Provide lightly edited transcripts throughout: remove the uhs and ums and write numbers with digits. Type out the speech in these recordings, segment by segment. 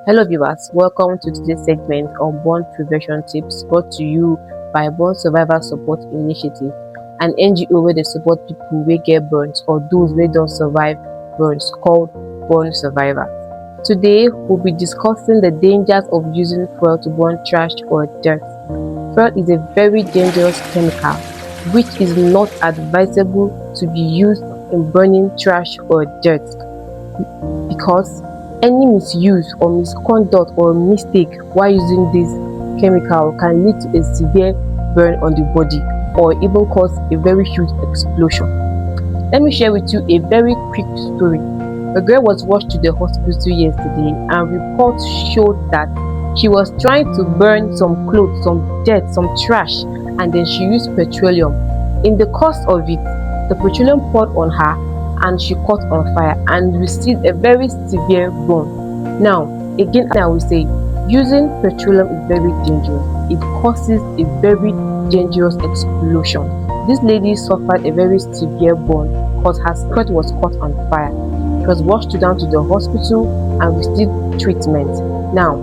Hello viewers, welcome to today's segment on burn prevention tips brought to you by Burn Survivor Support Initiative, an NGO where they support people who get burns or those who don't survive burns, called Burn Survivor. Today we'll be discussing the dangers of using fuel to burn trash or dirt. Fuel is a very dangerous chemical which is not advisable to be used in burning trash or dirt because any misuse or misconduct or mistake while using this chemical can lead to a severe burn on the body or even cause a very huge explosion. Let me share with you a very quick story. A girl was rushed to the hospital yesterday and reports showed that she was trying to burn some clothes, some dirt, some trash, and then she used petroleum. In the course of it, the petroleum poured on her and she caught on fire and received a very severe burn. Now, again, I will say, using petroleum is very dangerous. It causes a very dangerous explosion. This lady suffered a very severe burn because her skirt was caught on fire. She was rushed down to the hospital and received treatment. Now,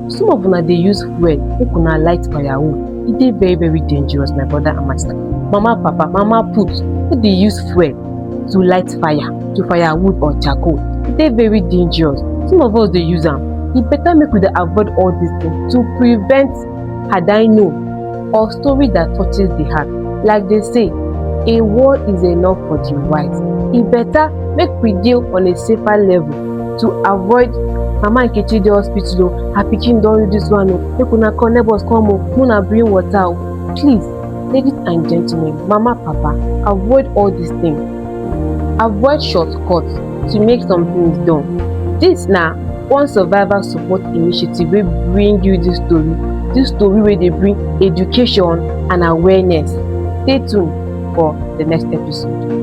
some of them they use fuel, who can light firewood. It is very dangerous, my brother and my sister. Mama, papa, mama put, they use fuel to light fire, to firewood or charcoal. They're very dangerous. Some of us they use them. It better make we avoid all these things to prevent had I known or story that touches the heart. Like they say, a word is enough for the wise. It better make we deal on a safer level to avoid Mama Nkechi the hospital. Her pikin don't do this one. Make una call neighbors come. Una bring water. Please, ladies and gentlemen, mama, papa, avoid all these things. Avoid shortcuts to make some things done. This now Burn Survivor Support Initiative will bring you this story where they bring education and awareness. Stay tuned for the next episode.